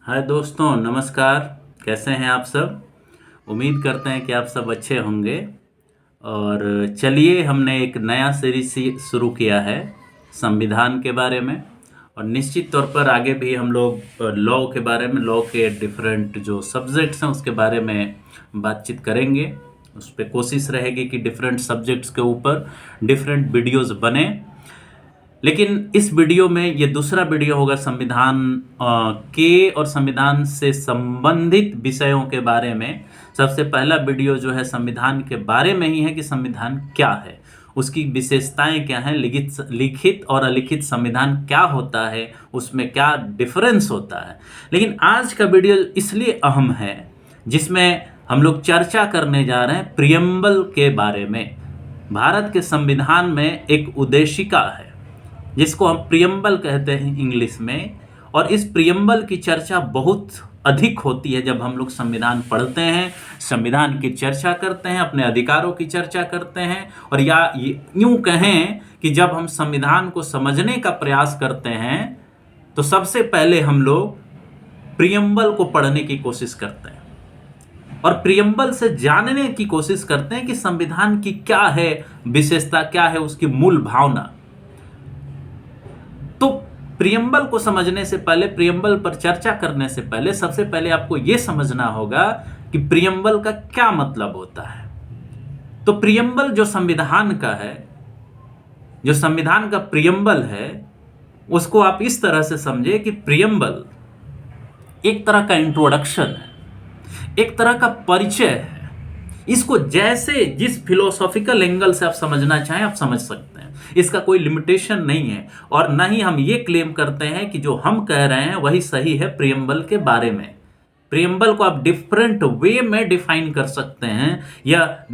हाय दोस्तों, नमस्कार। कैसे हैं आप सब? उम्मीद करते हैं कि आप सब अच्छे होंगे। और चलिए, हमने एक नया सीरीज शुरू किया है संविधान के बारे में। और निश्चित तौर पर आगे भी हम लोग लॉ के बारे में, लॉ के डिफरेंट जो सब्जेक्ट्स हैं उसके बारे में बातचीत करेंगे। उस पर कोशिश रहेगी कि डिफरेंट सब्जेक्ट्स के ऊपर डिफरेंट वीडियोस बने। लेकिन इस वीडियो में ये दूसरा वीडियो होगा संविधान के और संविधान से संबंधित विषयों के बारे में। सबसे पहला वीडियो जो है संविधान के बारे में ही है कि संविधान क्या है, उसकी विशेषताएं क्या हैं, लिखित और अलिखित संविधान क्या होता है, उसमें क्या डिफरेंस होता है। लेकिन आज का वीडियो इसलिए अहम है जिसमें हम लोग चर्चा करने जा रहे हैं प्रियम्बल के बारे में। भारत के संविधान में एक उद्देशिका है जिसको हम प्रियम्बल कहते हैं इंग्लिश में। और इस प्रियम्बल की चर्चा बहुत अधिक होती है जब हम लोग संविधान पढ़ते हैं, संविधान की चर्चा करते हैं, अपने अधिकारों की चर्चा करते हैं। और या यूं कहें कि जब हम संविधान को समझने का प्रयास करते हैं तो सबसे पहले हम लोग प्रियम्बल को पढ़ने की कोशिश करते हैं और प्रियम्बल से जानने की कोशिश करते हैं कि संविधान की क्या है विशेषता, क्या है उसकी मूल भावना। तो प्रियम्बल को समझने से पहले, प्रियम्बल पर चर्चा करने से पहले, सबसे पहले आपको यह समझना होगा कि प्रियम्बल का क्या मतलब होता है। तो प्रियम्बल जो संविधान का है, जो संविधान का प्रियम्बल है, उसको आप इस तरह से समझे कि प्रियम्बल एक तरह का इंट्रोडक्शन है, एक तरह का परिचय है। इसको जैसे जिस फिलोसॉफिकल एंगल से आप समझना चाहें आप समझ सकते हैं, इसका कोई लिमिटेशन नहीं है। और ना ही हम ये क्लेम करते हैं कि जो हम कह रहे हैं वही सही है प्रियम्बल के बारे में। प्रियम्बल को आप डिफरेंट वे में डिफाइन कर सकते हैं, या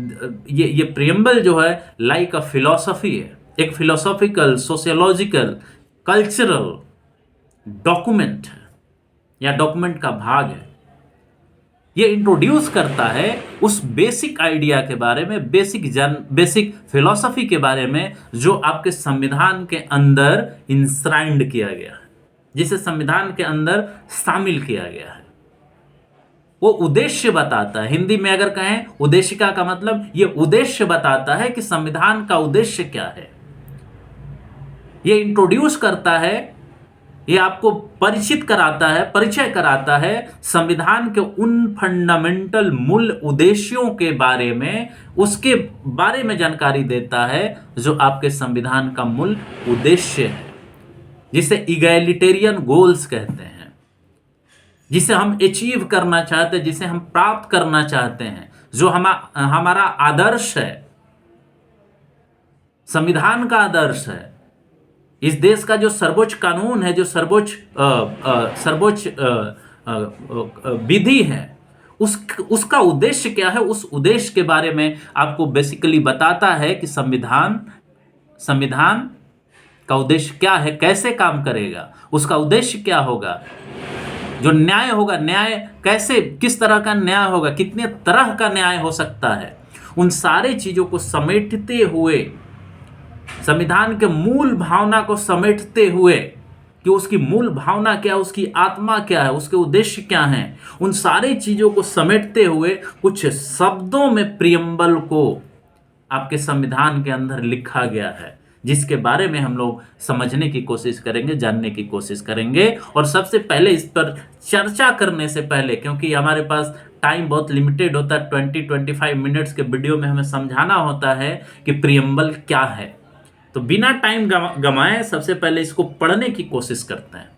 ये प्रियम्बल जो है लाइक अ फिलोसॉफी है, एक फिलोसॉफिकल, सोशियोलॉजिकल, कल्चरल डॉक्यूमेंट है या डॉक्यूमेंट का भाग है। ये इंट्रोड्यूस करता है उस बेसिक आइडिया के बारे में, बेसिक फिलॉसफी के बारे में जो आपके संविधान के अंदर इंश्राइंड किया गया है, जिसे संविधान के अंदर शामिल किया गया है। वो उद्देश्य बताता है। हिंदी में अगर कहें उद्देशिका का मतलब, ये उद्देश्य बताता है कि संविधान का उद्देश्य क्या है। ये इंट्रोड्यूस करता है, ये आपको परिचित कराता है, परिचय कराता है संविधान के उन फंडामेंटल मूल उद्देश्यों के बारे में, उसके बारे में जानकारी देता है जो आपके संविधान का मूल उद्देश्य है, जिसे इगैलिटेरियन गोल्स कहते हैं, जिसे हम अचीव करना चाहते हैं, जिसे हम प्राप्त करना चाहते हैं, जो हमारा आदर्श है, संविधान का आदर्श है। इस देश का जो सर्वोच्च कानून है, जो सर्वोच्च विधि है, उसका उद्देश्य क्या है, उस उद्देश्य के बारे में आपको बेसिकली बताता है कि संविधान का उद्देश्य क्या है, कैसे काम करेगा, उसका उद्देश्य क्या होगा, जो न्याय होगा, न्याय कैसे, किस तरह का न्याय होगा, कितने तरह का न्याय हो सकता है। उन सारे चीजों को समेटते हुए, संविधान के मूल भावना को समेटते हुए कि उसकी मूल भावना क्या है, उसकी आत्मा क्या है, उसके उद्देश्य क्या हैं, उन सारी चीजों को समेटते हुए कुछ शब्दों में प्रियम्बल को आपके संविधान के अंदर लिखा गया है, जिसके बारे में हम लोग समझने की कोशिश करेंगे, जानने की कोशिश करेंगे। और सबसे पहले इस पर चर्चा करने से पहले, क्योंकि हमारे पास टाइम बहुत लिमिटेड होता है, 20-25 मिनट्स के वीडियो में हमें समझाना होता है कि प्रियम्बल क्या है, तो बिना टाइम गमाए सबसे पहले इसको पढ़ने की कोशिश करते हैं।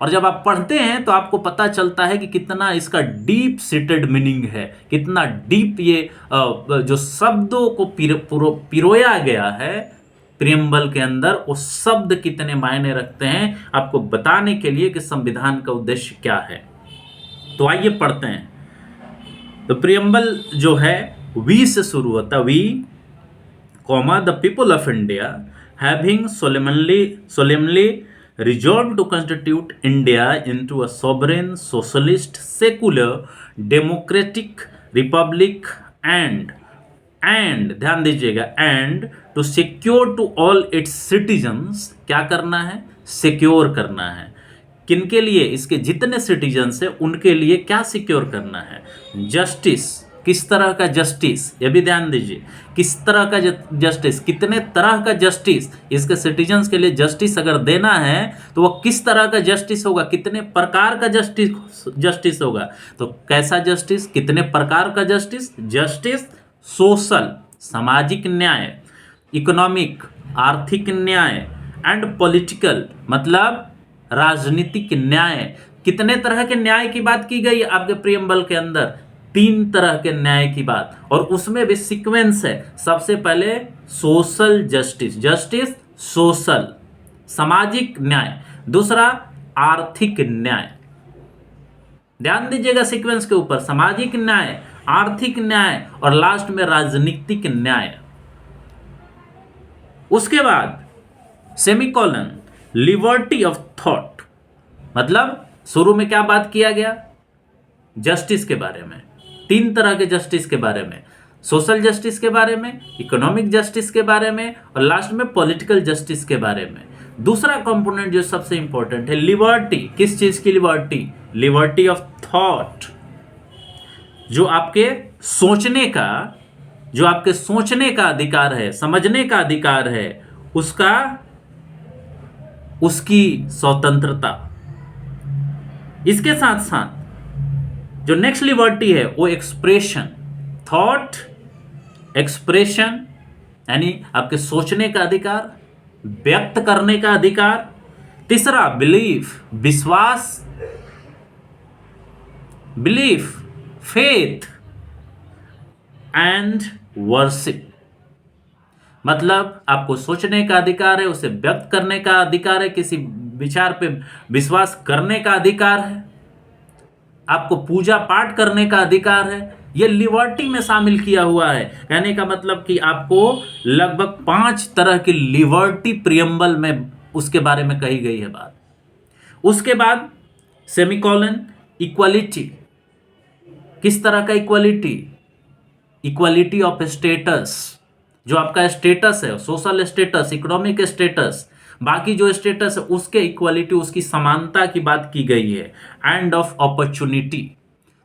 और जब आप पढ़ते हैं तो आपको पता चलता है कि कितना इसका डीप सीटेड मीनिंग है, कितना डीप ये जो शब्दों को पिरोया गया है प्रियम्बल के अंदर, वो शब्द कितने मायने रखते हैं आपको बताने के लिए कि संविधान का उद्देश्य क्या है। तो आइए पढ़ते हैं। तो प्रियम्बल जो है वी से शुरू होता है। We, the people of India having solemnly resolved to constitute India into a sovereign, socialist, secular, democratic republic and ध्यान दीजिएगा, and to secure to all its citizens, क्या करना है, सिक्योर करना है, किनके लिए, इसके जितने सिटीजन्स हैं उनके लिए क्या सिक्योर करना है, जस्टिस, किस तरह का जस्टिस, ये भी ध्यान दीजिए, किस तरह का जस्टिस, कितने तरह का जस्टिस, इसके सिटीजन्स के लिए जस्टिस अगर देना है तो वो किस तरह का जस्टिस होगा, कितने प्रकार का जस्टिस होगा। तो कैसा जस्टिस, कितने प्रकार का जस्टिस, जस्टिस सोशल, सामाजिक न्याय, इकोनॉमिक, आर्थिक न्याय, एंड पॉलिटिकल, मतलब राजनीतिक न्याय। कितने तरह के न्याय की बात की गई आपके प्रियम्बल के अंदर, 3 तरह के न्याय की बात, और उसमें भी सीक्वेंस है। सबसे पहले सोशल जस्टिस, जस्टिस सोशल, सामाजिक न्याय, दूसरा आर्थिक न्याय। ध्यान दीजिएगा सीक्वेंस के ऊपर, सामाजिक न्याय, आर्थिक न्याय और लास्ट में राजनीतिक न्याय। उसके बाद सेमीकोलन, लिबर्टी ऑफ थॉट, मतलब शुरू में क्या बात किया गया, जस्टिस के बारे में, 3 तरह के जस्टिस के बारे में, सोशल जस्टिस के बारे में, इकोनॉमिक जस्टिस के बारे में और लास्ट में पॉलिटिकल जस्टिस के बारे में। दूसरा कंपोनेंट जो सबसे इंपॉर्टेंट है, लिबर्टी, किस चीज की लिबर्टी, लिबर्टी ऑफ थॉट, जो आपके सोचने का, जो आपके सोचने का अधिकार है, समझने का अधिकार है, उसका, उसकी स्वतंत्रता। इसके साथ साथ जो नेक्स्ट लिबर्टी है वो एक्सप्रेशन, थॉट एक्सप्रेशन, यानी आपके सोचने का अधिकार, व्यक्त करने का अधिकार। तीसरा बिलीफ, विश्वास, बिलीफ, फेथ एंड वर्शिप, मतलब आपको सोचने का अधिकार है, उसे व्यक्त करने का अधिकार है, किसी विचार पे विश्वास करने का अधिकार है, आपको पूजा पाठ करने का अधिकार है। ये लिबर्टी में शामिल किया हुआ है। कहने का मतलब कि आपको लगभग 5 तरह की लिबर्टी प्रियम्बल में उसके बारे में कही गई है बात। उसके बाद सेमीकोलन, इक्वालिटी, किस तरह का इक्वालिटी, इक्वालिटी ऑफ स्टेटस, जो आपका स्टेटस है, सोशल स्टेटस, इकोनॉमिक स्टेटस, बाकी जो स्टेटस है उसके इक्वालिटी, उसकी समानता की बात की गई है। एंड ऑफ अपॉर्चुनिटी,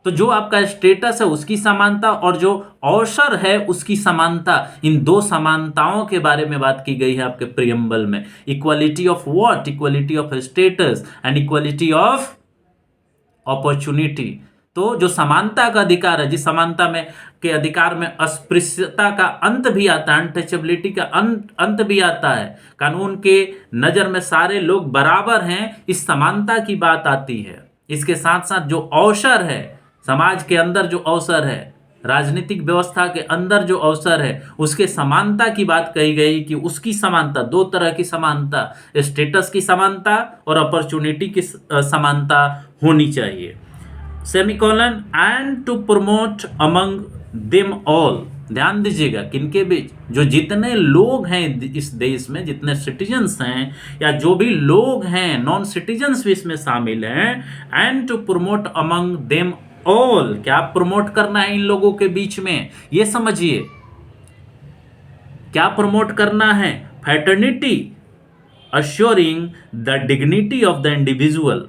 तो जो आपका स्टेटस है उसकी समानता और जो अवसर है उसकी समानता, इन 2 समानताओं के बारे में बात की गई है आपके प्रियम्बल में। Equality of what, equality of status and equality of opportunity. तो जो समानता का अधिकार है, जिस समानता में के अधिकार में अस्पृश्यता का अंत भी आता है, अनटचेबिलिटी का अंत भी आता है, कानून के नजर में सारे लोग बराबर हैं, इस समानता की बात आती है। इसके साथ साथ जो अवसर है, समाज के अंदर जो अवसर है, राजनीतिक व्यवस्था के अंदर जो अवसर है, उसके समानता की बात कही गई कि उसकी समानता, 2 तरह की समानता, स्टेटस की समानता और अपॉर्चुनिटी की समानता होनी चाहिए। Semicolon, and to promote among them all, ध्यान दीजिएगा किनके बीच, जो जितने लोग हैं इस देश में, जितने सिटीजन्स हैं या जो भी लोग हैं, नॉन सिटीजन्स भी इसमें शामिल हैं। And to promote among them all, क्या प्रमोट करना है इन लोगों के बीच में, ये समझिए क्या प्रमोट करना है। Fraternity, assuring the dignity of the individual,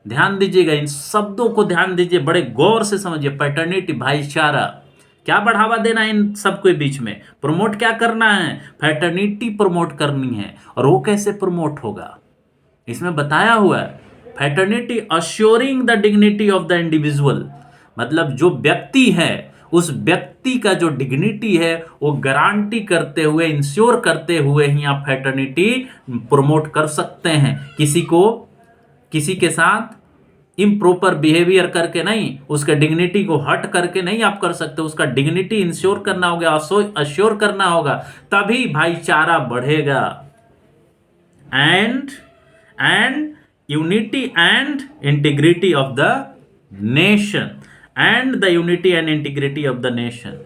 ध्यान दीजिएगा, इन शब्दों को ध्यान दीजिए, बड़े गौर से समझिए। फ्रेटर्निटी, भाईचारा, क्या बढ़ावा देना है इन सबके बीच में, प्रमोट क्या करना है, फ्रेटर्निटी प्रमोट करनी है। और वो कैसे प्रमोट होगा, इसमें बताया हुआ है, fraternity assuring the dignity of the individual, मतलब जो व्यक्ति है उस व्यक्ति का जो डिग्निटी है वो गारंटी करते हुए, इंश्योर करते हुए ही आप फ्रेटर्निटी प्रमोट कर सकते हैं। किसी के साथ इम्प्रॉपर बिहेवियर करके नहीं, उसके डिग्निटी को हट करके नहीं आप कर सकते, उसका डिग्निटी इंश्योर करना होगा, अश्योर करना होगा, तभी भाईचारा बढ़ेगा। And unity and integrity of the nation, and the unity and integrity of the nation.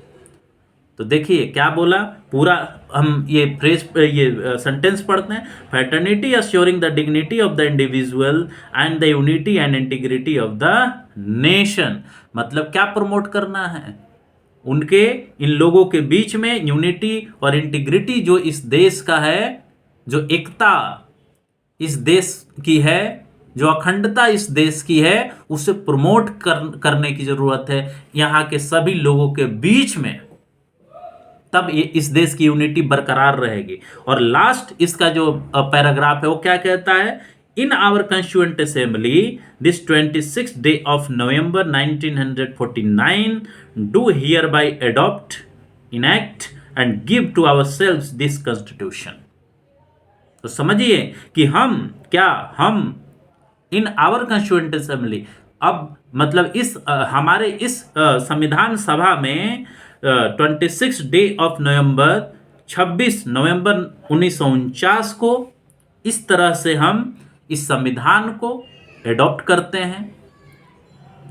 तो देखिए क्या बोला, पूरा हम ये सेंटेंस पढ़ते हैं। Fraternity assuring the dignity of the individual and the unity and integrity of the nation, मतलब क्या प्रमोट करना है, उनके, इन लोगों के बीच में यूनिटी और इंटीग्रिटी, जो इस देश का है, जो एकता इस देश की है, जो अखंडता इस देश की है उसे प्रमोट करने की जरूरत है यहाँ के सभी लोगों के बीच में, तब ये इस देश की यूनिटी बरकरार रहेगी। और लास्ट इसका जो पैराग्राफ है वो क्या कहता है, in our constituent assembly this 26th day of November 1949 do hereby adopt, enact and give to ourselves this constitution. तो समझिए कि हम इन आवर कंस्टिट्यूएंट असेंबली, अब मतलब इस हमारे इस संविधान सभा में 26 डे ऑफ नवंबर 26 नवंबर 1949 को इस तरह से हम इस संविधान को एडॉप्ट करते हैं,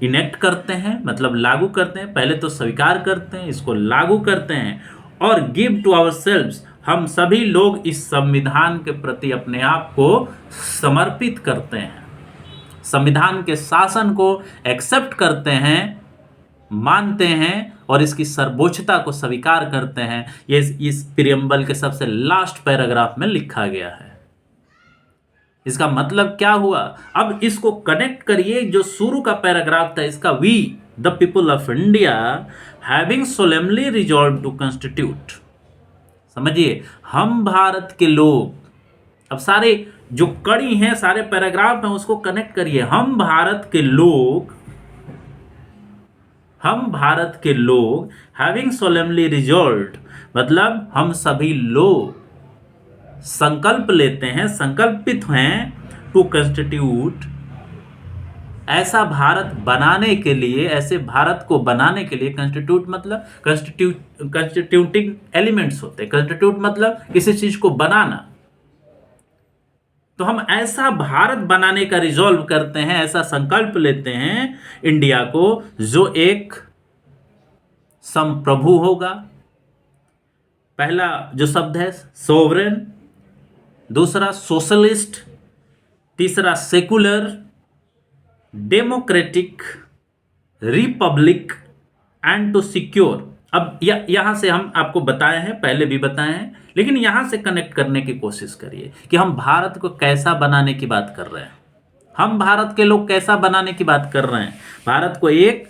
इनेक्ट करते हैं, मतलब लागू करते हैं, पहले तो स्वीकार करते हैं, इसको लागू करते हैं, और गिव टू आवर सेल्व्स, हम सभी लोग इस संविधान के प्रति अपने आप को समर्पित करते हैं, संविधान के शासन को एक्सेप्ट करते हैं, मानते हैं और इसकी सर्वोच्चता को स्वीकार करते हैं। ये इस प्रीएम्बल के सबसे लास्ट पैराग्राफ में लिखा गया है। इसका मतलब क्या हुआ, अब इसको कनेक्ट करिए, जो शुरू का पैराग्राफ था इसका, we the people of India having solemnly resolve to constitute. समझिए, हम भारत के लोग, अब सारे जो कड़ी हैं, सारे पैराग्राफ हैं, उसको कनेक्ट करिए। हम भारत के लोग हैविंग सोलेमनली रिजॉल्व्ड, मतलब हम सभी लोग संकल्प लेते हैं, संकल्पित हैं, टू कॉन्स्टिट्यूट, ऐसा भारत बनाने के लिए, ऐसे भारत को बनाने के लिए, कॉन्स्टिट्यूट मतलब कॉन्स्टिट्यूटिंग एलिमेंट्स होते हैं, कॉन्स्टिट्यूट मतलब किसी चीज को बनाना, तो हम ऐसा भारत बनाने का रिजॉल्व करते हैं, ऐसा संकल्प लेते हैं इंडिया को, जो एक संप्रभु होगा। पहला जो शब्द है सोवरेन, दूसरा सोशलिस्ट, तीसरा secular, democratic, republic and to secure. अब यहां से हम आपको बताए हैं, पहले भी बताए हैं, लेकिन यहां से कनेक्ट करने की कोशिश करिए कि हम भारत को कैसा बनाने की बात कर रहे हैं, हम भारत के लोग कैसा बनाने की बात कर रहे हैं। भारत को एक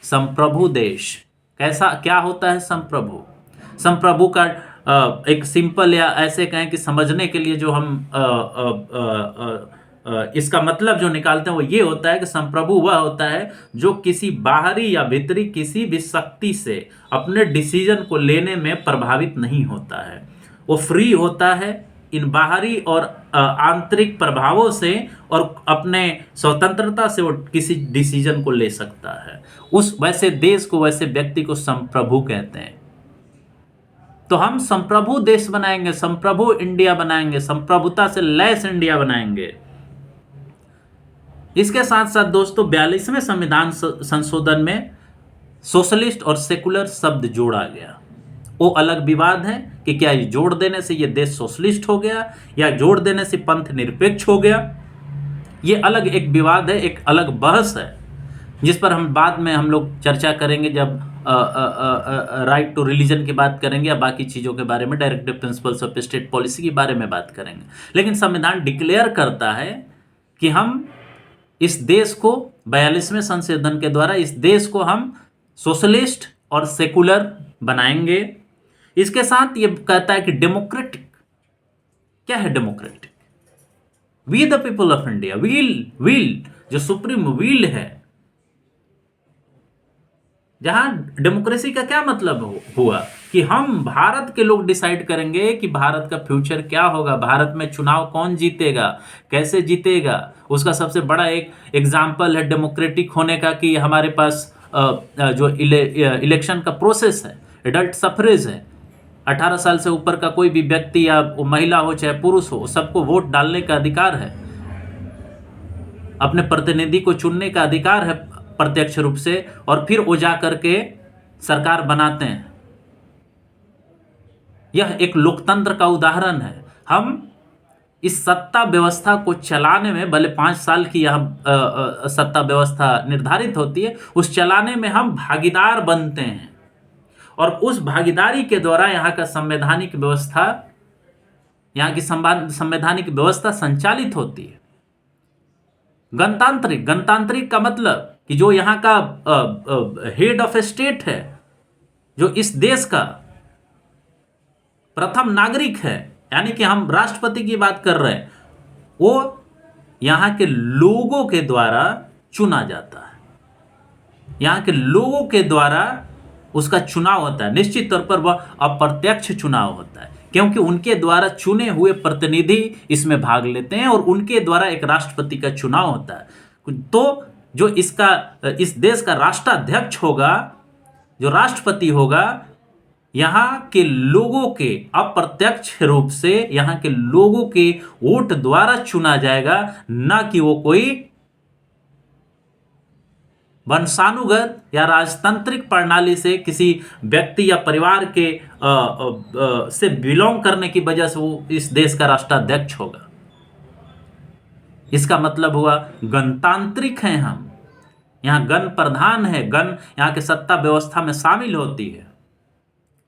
संप्रभु देश, कैसा, क्या होता है संप्रभु? संप्रभु का एक सिंपल या ऐसे कहें कि समझने के लिए जो हम इसका मतलब जो निकालते हैं वो ये होता है कि संप्रभु वह होता है जो किसी बाहरी या भीतरी किसी भी शक्ति से अपने डिसीजन को लेने में प्रभावित नहीं होता है, वो फ्री होता है इन बाहरी और आंतरिक प्रभावों से, और अपने स्वतंत्रता से वो किसी डिसीजन को ले सकता है। उस वैसे देश को, वैसे व्यक्ति को संप्रभु कहते हैं। तो हम संप्रभु देश बनाएंगे, संप्रभु इंडिया बनाएंगे, संप्रभुता से लैस इंडिया बनाएंगे। इसके साथ साथ दोस्तों 42वें संविधान संशोधन में सोशलिस्ट और सेकुलर शब्द जोड़ा गया। वो अलग विवाद है कि क्या ये जोड़ देने से ये देश सोशलिस्ट हो गया या जोड़ देने से पंथ निरपेक्ष हो गया। ये अलग एक विवाद है, एक अलग बहस है, जिस पर हम बाद में हम लोग चर्चा करेंगे जब राइट टू रिलीजन की बात करेंगे या बाकी चीज़ों के बारे में, directive principles of state policy के बारे में बात करेंगे। लेकिन संविधान डिक्लेयर करता है कि हम इस देश को 42वें संशोधन के द्वारा इस देश को हम सोशलिस्ट और सेकुलर बनाएंगे। इसके साथ ये कहता है कि डेमोक्रेटिक, क्या है democratic? We the people of India, will जो सुप्रीम विल है, जहां डेमोक्रेसी का क्या मतलब हुआ कि हम भारत के लोग डिसाइड करेंगे कि भारत का फ्यूचर क्या होगा, भारत में चुनाव कौन जीतेगा, कैसे जीतेगा। उसका सबसे बड़ा एक एग्जाम्पल है डेमोक्रेटिक होने का कि हमारे पास जो इलेक्शन का प्रोसेस है, एडल्ट सफरेज है, 18 साल से ऊपर का कोई भी व्यक्ति या महिला हो चाहे पुरुष हो, सबको वोट डालने का अधिकार है, अपने प्रतिनिधि को चुनने का अधिकार है प्रत्यक्ष रूप से, और फिर वो जा करके सरकार बनाते हैं। यह एक लोकतंत्र का उदाहरण है। हम इस सत्ता व्यवस्था को चलाने में, भले 5 साल की यह सत्ता व्यवस्था निर्धारित होती है, उस चलाने में हम भागीदार बनते हैं, और उस भागीदारी के द्वारा यहाँ का संवैधानिक व्यवस्था, यहाँ की संवैधानिक व्यवस्था संचालित होती है। गणतांत्रिक, गणतांत्रिक का मतलब कि जो यहाँ का हेड ऑफ स्टेट है, जो इस देश का प्रथम नागरिक है, यानी कि हम राष्ट्रपति की बात कर रहे हैं, वो यहाँ के लोगों के द्वारा चुना जाता है। यहाँ के लोगों के द्वारा उसका चुनाव होता है। निश्चित तौर पर वह अप्रत्यक्ष चुनाव होता है, क्योंकि उनके द्वारा चुने हुए प्रतिनिधि इसमें भाग लेते हैं और उनके द्वारा एक राष्ट्रपति का चुनाव होता है। तो जो इस देश का राष्ट्राध्यक्ष होगा, जो राष्ट्रपति होगा, यहाँ के लोगों के अप्रत्यक्ष रूप से यहाँ के लोगों के वोट द्वारा चुना जाएगा, ना कि वो कोई वंशानुगत या राजतांत्रिक प्रणाली से किसी व्यक्ति या परिवार के से बिलोंग करने की वजह से वो इस देश का राष्ट्राध्यक्ष होगा। इसका मतलब हुआ गणतांत्रिक हैं हम, यहाँ गण प्रधान है, गण यहाँ के सत्ता व्यवस्था में शामिल होती है।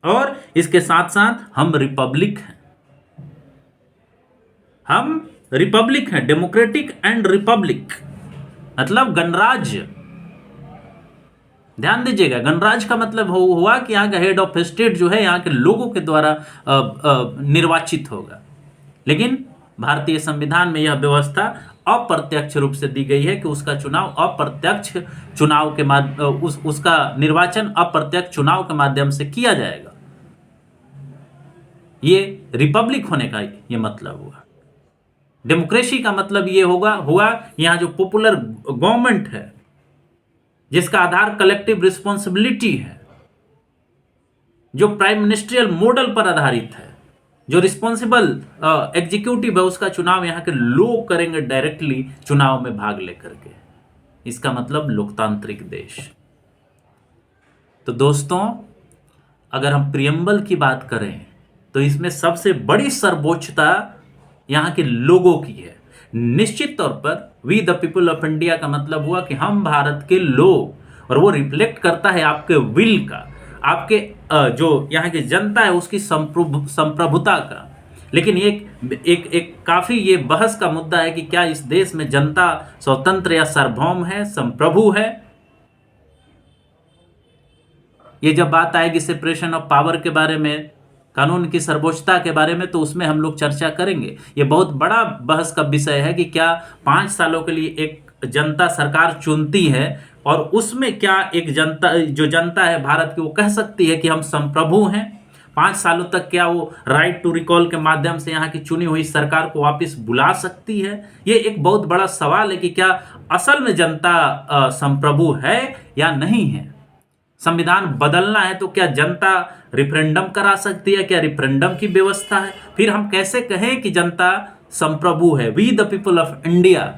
और इसके साथ साथ हम रिपब्लिक हैं, हम रिपब्लिक हैं, डेमोक्रेटिक एंड रिपब्लिक, मतलब गणराज्य। ध्यान दीजिएगा, गणराज्य का मतलब हुआ कि यहाँ का हेड ऑफ स्टेट जो है यहाँ के लोगों के द्वारा निर्वाचित होगा। लेकिन भारतीय संविधान में यह व्यवस्था अप्रत्यक्ष रूप से दी गई है कि उसका चुनाव अप्रत्यक्ष चुनाव के उसका निर्वाचन अप्रत्यक्ष चुनाव के माध्यम से किया जाएगा। ये रिपब्लिक होने का ये मतलब हुआ। डेमोक्रेसी का मतलब ये हुआ यहाँ जो पॉपुलर गवर्नमेंट है, जिसका आधार कलेक्टिव रिस्पॉन्सिबिलिटी है, जो प्राइम मिनिस्ट्रियल मॉडल पर आधारित है, जो रिस्पॉन्सिबल एग्जीक्यूटिव है, उसका चुनाव यहाँ के लोग करेंगे डायरेक्टली चुनाव में भाग लेकर के। इसका मतलब लोकतांत्रिक देश। तो दोस्तों, अगर हम प्रियम्बल की बात करें तो इसमें सबसे बड़ी सर्वोच्चता यहाँ के लोगों की है। निश्चित तौर पर we the people of India का मतलब हुआ कि हम भारत के लोग, और वो रिफ्लेक्ट करता है आपके विल का, आपके जो यहाँ की जनता है उसकी संप्रभुता का। लेकिन एक काफी ये बहस का मुद्दा है कि क्या इस देश में जनता स्वतंत्र या सार्वभौम है, संप्रभु है। ये जब बात आएगी सेपरेशन ऑफ पावर के बारे में, कानून की सर्वोच्चता के बारे में, तो उसमें हम लोग चर्चा करेंगे। ये बहुत बड़ा बहस का विषय है कि क्या 5 सालों के लिए एक जनता सरकार चुनती है और उसमें क्या एक जनता है भारत की, वो कह सकती है कि हम संप्रभु हैं। 5 सालों तक क्या वो राइट टू रिकॉल के माध्यम से यहाँ की चुनी हुई सरकार को वापस बुला सकती है? ये एक बहुत बड़ा सवाल है कि क्या असल में जनता संप्रभु है या नहीं है। संविधान बदलना है तो क्या जनता रिफरेंडम करा सकती है? क्या रिफरेंडम की व्यवस्था है? फिर हम कैसे कहें कि जनता संप्रभु है? We the people of India,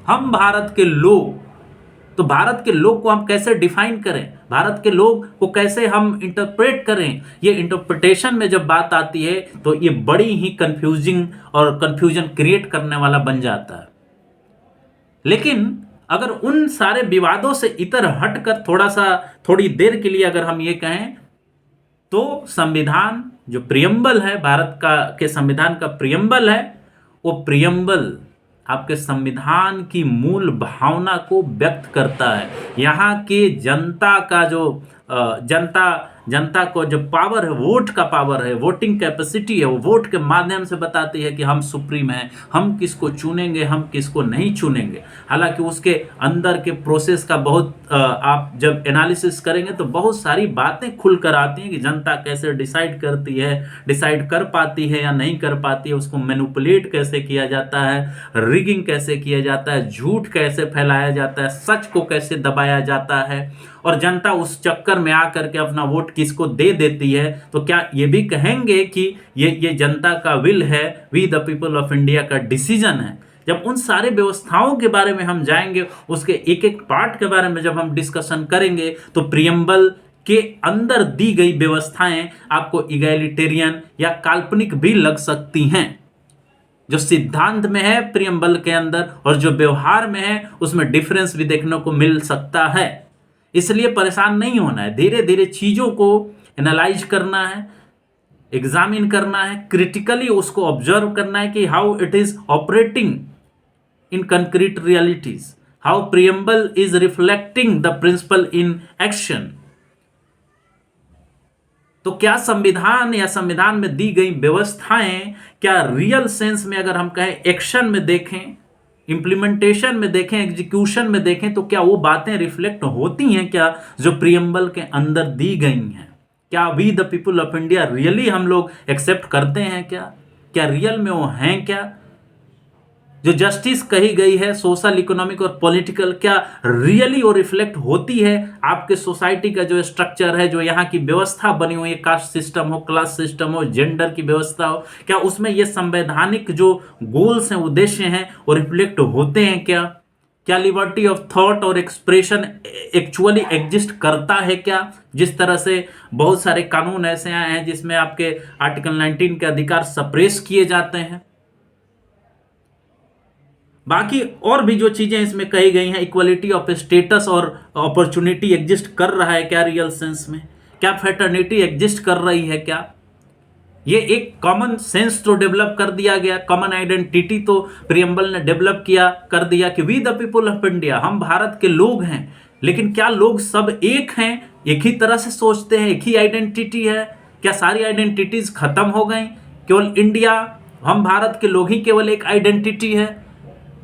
हम भारत के लोग। तो भारत के लोग को हम कैसे डिफाइन करें, भारत के लोग को कैसे हम इंटरप्रेट करें? ये इंटरप्रिटेशन में जब बात आती है तो ये बड़ी ही कंफ्यूजिंग और कंफ्यूजन क्रिएट करने वाला बन जाता है। लेकिन अगर उन सारे विवादों से इतर हटकर थोड़ी देर के लिए अगर हम ये कहें तो संविधान जो प्रियम्बल है, भारत के संविधान का प्रियम्बल है, वो प्रियम्बल आपके संविधान की मूल भावना को व्यक्त करता है। यहाँ के जनता का जो जनता को जो पावर है, वोट का पावर है, वोटिंग कैपेसिटी है, वो वोट के माध्यम से बताती है कि हम सुप्रीम हैं, हम किसको चुनेंगे, हम किसको नहीं चुनेंगे। हालांकि उसके अंदर के प्रोसेस का बहुत आप जब एनालिसिस करेंगे तो बहुत सारी बातें खुल कर आती हैं कि जनता कैसे डिसाइड करती है, डिसाइड कर पाती है या नहीं कर पाती है, उसको मैनिपुलेट कैसे किया जाता है, रिगिंग कैसे किया जाता है, झूठ कैसे फैलाया जाता है, सच को कैसे दबाया जाता है, और जनता उस चक्कर में आकर के अपना वोट किसको दे देती है। तो क्या ये भी कहेंगे कि ये जनता का विल है, we the people of India का डिसीजन है? जब उन सारे व्यवस्थाओं के बारे में हम जाएंगे, उसके एक एक पार्ट के बारे में जब हम डिस्कशन करेंगे, तो प्रियम्बल के अंदर दी गई व्यवस्थाएं आपको इगैलिटेरियन या काल्पनिक भी लग सकती हैं। जो सिद्धांत में है प्रियम्बल के अंदर और जो व्यवहार में है उसमें डिफरेंस भी देखने को मिल सकता है। इसलिए परेशान नहीं होना है, धीरे धीरे चीज़ों को एनालाइज करना है, एग्जामिन करना है, क्रिटिकली उसको ऑब्जर्व करना है कि how it is operating in concrete realities, how preamble is reflecting the principle in action. तो क्या संविधान या संविधान में दी गई व्यवस्थाएं क्या रियल सेंस में, अगर हम कहें एक्शन में देखें, इंप्लीमेंटेशन में देखें, एग्जीक्यूशन में देखें, तो क्या वो बातें रिफ्लेक्ट होती हैं क्या जो प्रियम्बल के अंदर दी गई हैं? क्या we the people of India really हम लोग एक्सेप्ट करते हैं क्या रियल में वो हैं क्या? जो जस्टिस कही गई है सोशल, इकोनॉमिक और पॉलिटिकल, क्या रियली वो रिफ्लेक्ट होती है आपके सोसाइटी का जो स्ट्रक्चर है, जो यहाँ की व्यवस्था बनी हुई है, कास्ट सिस्टम हो, क्लास सिस्टम हो, जेंडर की व्यवस्था हो, क्या उसमें ये संवैधानिक जो गोल्स हैं, उद्देश्य हैं, वो रिफ्लेक्ट होते हैं क्या लिबर्टी ऑफ थॉट और एक्सप्रेशन एक्चुअली एग्जिस्ट करता है क्या? जिस तरह से बहुत सारे कानून ऐसे आए हैं जिसमें आपके आर्टिकल 19 के अधिकार सप्रेस किए जाते हैं। बाकी और भी जो चीजें इसमें कही गई हैं, इक्वलिटी ऑफ स्टेटस और अपॉर्चुनिटी एग्जिस्ट कर रहा है क्या रियल सेंस में? क्या फ्रेटर्निटी एग्जिस्ट कर रही है क्या? ये एक कॉमन सेंस तो डेवलप कर दिया गया, कॉमन आइडेंटिटी तो प्रियम्बल ने डेवलप किया कर दिया कि we the people of India, हम भारत के लोग हैं। लेकिन क्या लोग सब एक हैं, एक ही तरह से सोचते हैं, एक ही आइडेंटिटी है? क्या सारी आइडेंटिटीज खत्म हो गई? केवल इंडिया, हम भारत के लोग ही केवल एक आइडेंटिटी है?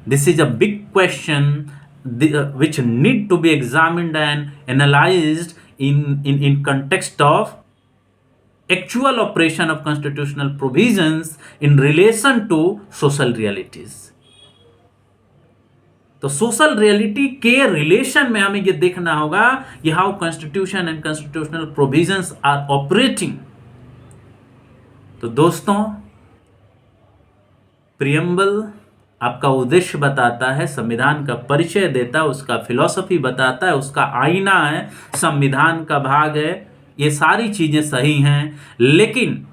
This is a big question which need to be examined and analyzed in context of actual operation of constitutional provisions in relation to social realities. तो सोशल रियलिटी के रिलेशन में हमें ये देखना होगा कि how constitution and constitutional provisions are operating. तो दोस्तों, प्रियम्बल आपका उद्देश्य बताता है, संविधान का परिचय देता है, उसका फिलॉसफी बताता है, उसका आईना है, संविधान का भाग है, ये सारी चीजें सही हैं। लेकिन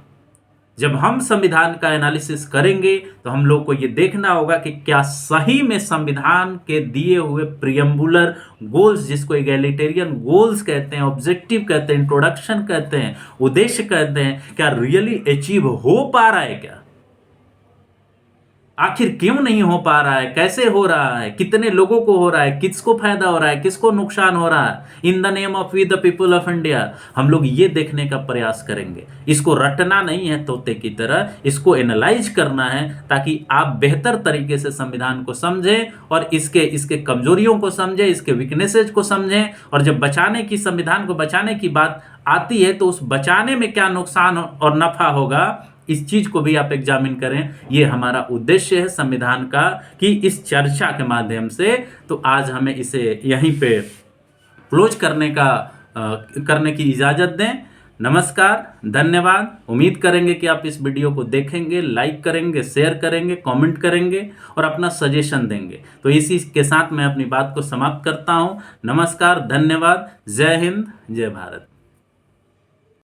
जब हम संविधान का एनालिसिस करेंगे तो हम लोग को ये देखना होगा कि क्या सही में संविधान के दिए हुए प्रियम्बुलर गोल्स, जिसको एगैलिटेरियन गोल्स कहते हैं, ऑब्जेक्टिव कहते हैं, इंट्रोडक्शन कहते हैं, उद्देश्य कहते हैं, क्या रियली अचीव हो पा रहा है क्या? आखिर क्यों नहीं हो पा रहा है? कैसे हो रहा है? कितने लोगों को हो रहा है? किसको फायदा हो रहा है? किसको नुकसान हो रहा है? In the name of we the people of India हम लोग ये देखने का प्रयास करेंगे। इसको रटना नहीं है तोते की तरह, इसको एनालाइज करना है ताकि आप बेहतर तरीके से संविधान को समझें और इसके कमजोरियों को समझें, इसके वीकनेसेज को समझें। और जब संविधान को बचाने की बात आती है तो उस बचाने में क्या नुकसान और नफा होगा, इस चीज को भी आप एग्जामिन करें। ये हमारा उद्देश्य है संविधान का कि इस चर्चा के माध्यम से, तो आज हमें इसे यहीं पे क्लोज करने की इजाजत दें। नमस्कार, धन्यवाद। उम्मीद करेंगे कि आप इस वीडियो को देखेंगे, लाइक करेंगे, शेयर करेंगे, कमेंट करेंगे और अपना सजेशन देंगे। तो इसी के साथ मैं अपनी बात को समाप्त करता हूं। नमस्कार, धन्यवाद, जय हिंद, जय भारत।